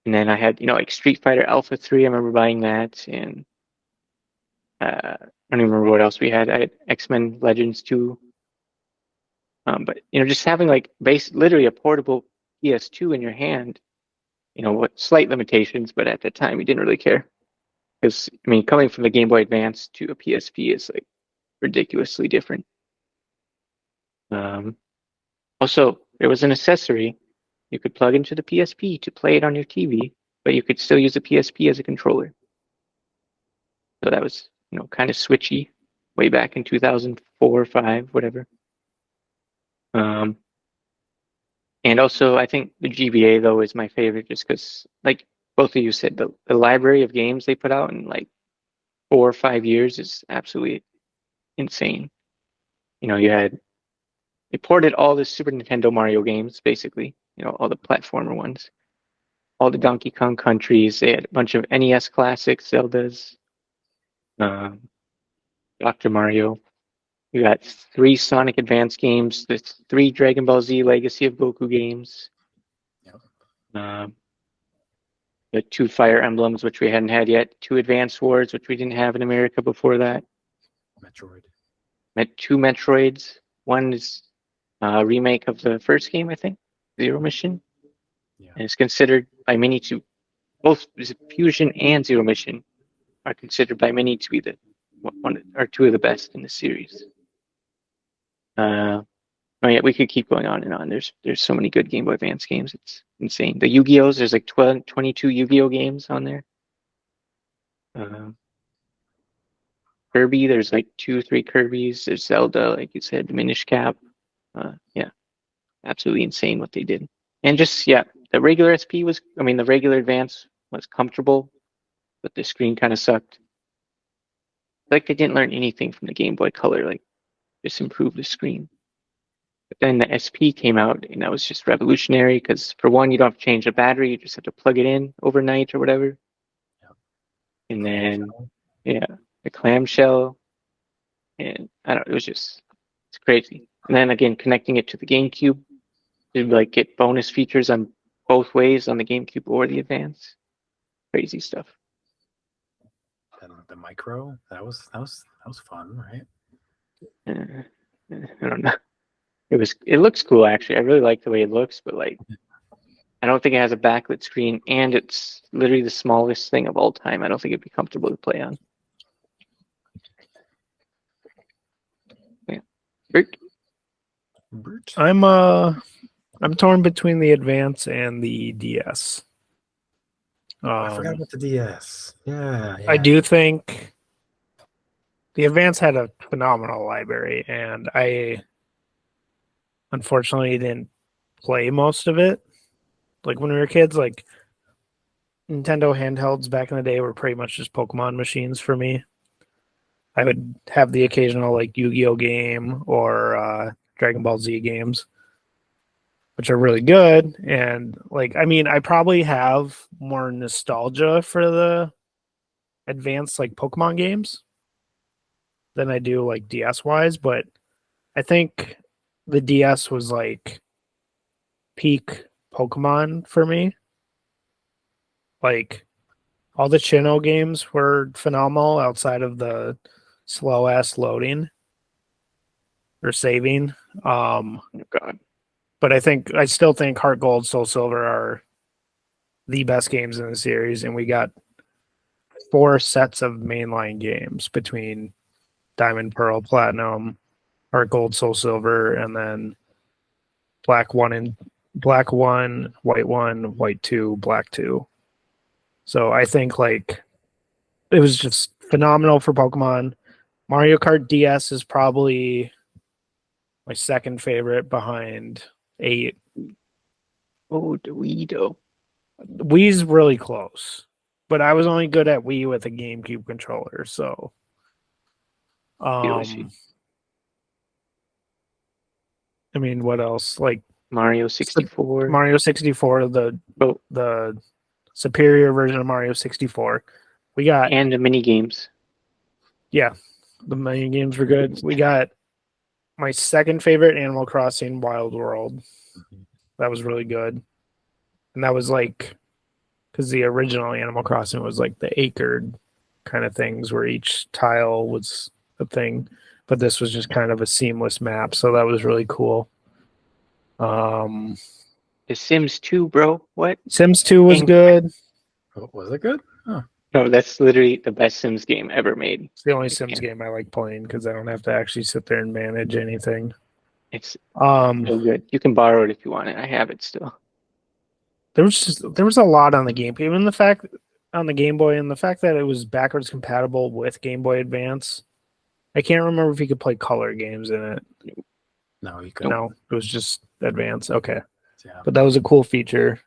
then I had, like Street Fighter Alpha 3. I remember buying that, and I don't even remember what else we had. I had X-Men Legends 2. But just having like literally a portable PS2 in your hand, what slight limitations, but at the time we didn't really care. Because coming from the Game Boy Advance to a PSP is like ridiculously different. Also, there was an accessory you could plug into the PSP to play it on your TV, but you could still use the PSP as a controller. So that was, kind of switchy way back in 2004 or 5, whatever. And also, I think the GBA, though, is my favorite just because, like both of you said, the library of games they put out in like 4 or 5 years is absolutely insane. They ported all the Super Nintendo Mario games, basically, all the platformer ones, all the Donkey Kong countries. They had a bunch of NES classics, Zeldas, Dr. Mario. You got 3 Sonic Advance games, the 3 Dragon Ball Z Legacy of Goku games, the 2 Fire Emblems, which we hadn't had yet, 2 Advance Wars, which we didn't have in America before that. Metroid. 2 Metroids. One is a remake of the first game, I think, Zero Mission. Yeah. And it's considered by many to, both Fusion and Zero Mission are considered by many to be the one or 2 of the best in the series. Yeah, we could keep going on and on. There's so many good Game Boy Advance games. It's insane. The Yu-Gi-Ohs, there's like 22 Yu-Gi-Oh games on there. Kirby, there's like 2, 3 Kirbys. There's Zelda, like you said, Minish Cap. Yeah, absolutely insane what they did. And just, yeah, the regular regular Advance was comfortable, but the screen kind of sucked. Like they didn't learn anything from the Game Boy Color, like just improve the screen. But then the SP came out, and that was just revolutionary because, for one, you don't have to change the battery; you just have to plug it in overnight or whatever. Yeah. And then, yeah, the clamshell, and I don't know, it's crazy. And then again, connecting it to the GameCube to like get bonus features on both ways on the GameCube or the Advance. Crazy stuff. And the micro, that was fun, right? I don't know. It looks cool actually. I really like the way it looks, but like I don't think it has a backlit screen, and it's literally the smallest thing of all time. I don't think it'd be comfortable to play on. Yeah. Bert? I'm torn between the Advance and the DS. I forgot about the DS. Yeah. I do think the Advance had a phenomenal library, and I unfortunately didn't play most of it. Like when we were kids, like Nintendo handhelds back in the day were pretty much just Pokemon machines for me. I would have the occasional like Yu-Gi-Oh game or Dragon Ball Z games, which are really good. And like, I probably have more nostalgia for the advanced like Pokemon games than I do like DS wise, but I think the DS was like peak Pokemon for me. Like All the Chino games were phenomenal outside of the slow ass loading or saving. Oh God. But I still think Heart Gold, Soul Silver are the best games in the series, and we got 4 sets of mainline games between Diamond, Pearl, Platinum, Heart Gold, Soul Silver, and then Black 1, White 1, White 2, Black 2. So I think like it was just phenomenal for Pokemon. Mario Kart DS is probably my second favorite behind 8. Oh, Dorito. Wii's really close, but I was only good at Wii with a GameCube controller, so Yoshi. I mean, what else? Like Mario 64. Mario 64, Oh, the superior version of Mario 64. We got and the mini games. the mini games were good. We got my second favorite, Animal Crossing Wild World. That was really good, and that was like because the original Animal Crossing was like the acred kind of things where each tile was a thing, but this was just kind of a seamless map, so that was really cool. The Sims 2, bro. What? Sims 2 was Dang. good. Oh, was it good? Oh. No, that's literally the best Sims game ever made. It's the only Sims game I like playing because I don't have to actually sit there and manage anything. It's So good. You can borrow it if you want it. I have it still. there was a lot on the game, even the fact on the Game Boy and the fact that it was backwards compatible with Game Boy Advance. I can't remember if you could play color games in it. No, you could. No, it was just Advance. Okay, Yeah. but that was a cool feature.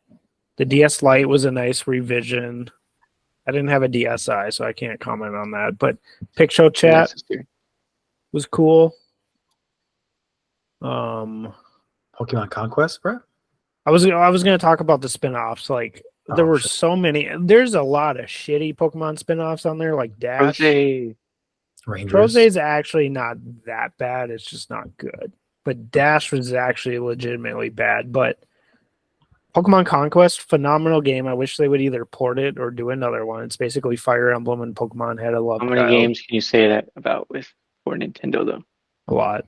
The DS Lite was a nice revision. I didn't have a DSi, so I can't comment on that. But Picture Chat was cool. Pokemon Conquest, bro? I was going to talk about the spin-offs. Like there were so many. There's a lot of shitty Pokemon spin-offs on there, like Dash. Rose. Rangers. Rose's actually not that bad. It's just not good. But Dash was actually legitimately bad. But Pokemon Conquest, phenomenal game. I wish they would either port it or do another one. It's basically Fire Emblem and Pokemon Head of Love. How many games can you say that about for Nintendo though? A lot.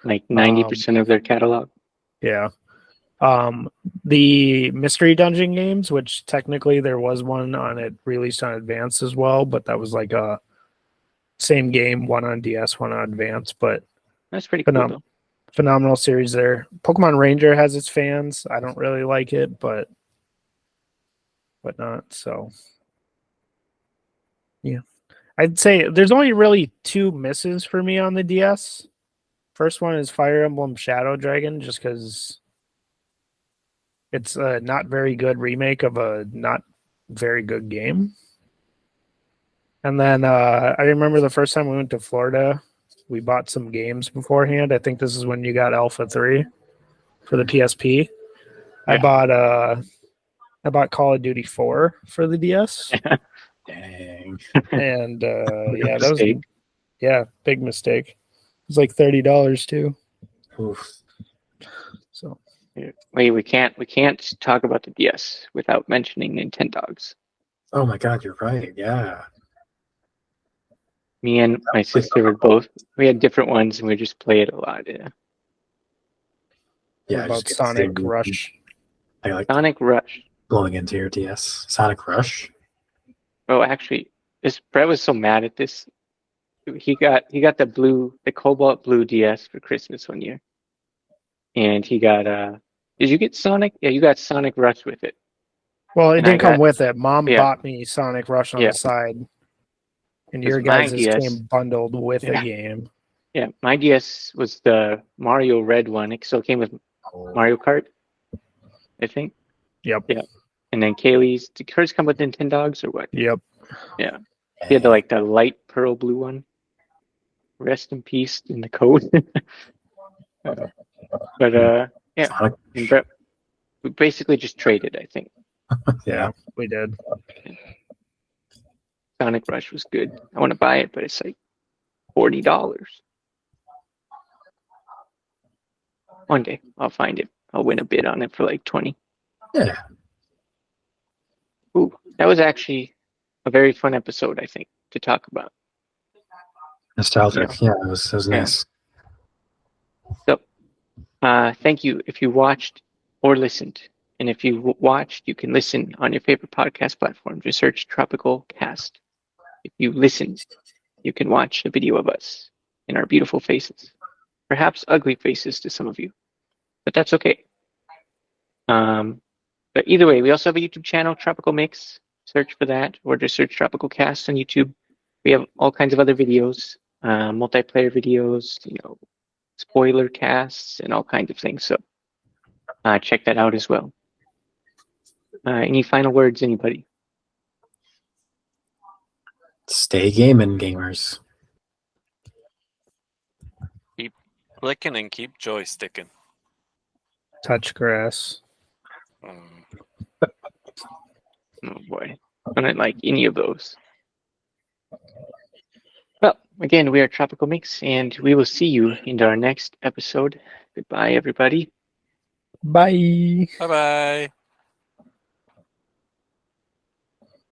Like 90% of their catalog. Yeah. The Mystery Dungeon games, which technically there was one on it released on Advance as well, but that was like a same game, one on DS, one on Advance. But That's pretty cool though. Phenomenal series there. Pokemon Ranger has its fans. I don't really like it, but not. So yeah, I'd say there's only really 2 misses for me on the DS. First one is Fire Emblem Shadow Dragon, just because it's a not very good remake of a not very good game. And then I remember the first time we went to Florida, we bought some games beforehand. I think this is when you got Alpha 3 for the PSP. Yeah. I bought Call of Duty 4 for the DS. Dang. And Big that was big mistake. It was like $30 too. Oof. So Wait, we can't talk about the DS without mentioning Nintendogs. Oh my god, you're right. Yeah. Me and my sister we had different ones and we just play it a lot. Yeah. Yeah. what I about just Sonic get the- Rush? I like Sonic Rush. blowing into your DS. Sonic Rush. Oh, actually, Brett was so mad at this. He got the cobalt blue DS for Christmas one year, and he got Did you get Sonic? Yeah, you got Sonic Rush with it. Well, it And I didn't come got- with it. Mom yeah. bought me Sonic Rush on Yeah. the side. And 'Cause your my guys' DS came bundled with the Yeah. game. Yeah, my DS was the Mario Red one. It still came with Mario Kart, I think. Yep. Yeah. And then Kaylee's. Did hers come with Nintendogs or what? Yep. Yeah. He had the light pearl blue one. Rest in peace in the code. But yeah. Sonic. And Brett, we basically just traded, I think. Yeah. We did. Sonic Rush was good. I want to buy it, but it's like $40. One day I'll find it. I'll win a bid on it for like 20. Yeah. Ooh, that was actually a very fun episode, I think, to talk about. Nostalgic. Yeah, it was Yeah. nice. So, thank you if you watched or listened. And if you watched, you can listen on your favorite podcast platform. Just search Tropicalcast. If you listened, you can watch a video of us in our beautiful faces. Perhaps ugly faces to some of you, but that's okay. But either way, we also have a YouTube channel, Tropical Mix. Search for that, or just search Tropical Cast on YouTube. We have all kinds of other videos, multiplayer videos, spoiler casts, and all kinds of things. So check that out as well. Any final words, anybody? Stay gaming, gamers. Clicking and keep joysticking. Touch grass. Mm. Oh boy, I don't like any of those. Well, again, we are Tropical Mix, and we will see you in our next episode. Goodbye, everybody. Bye. Bye bye.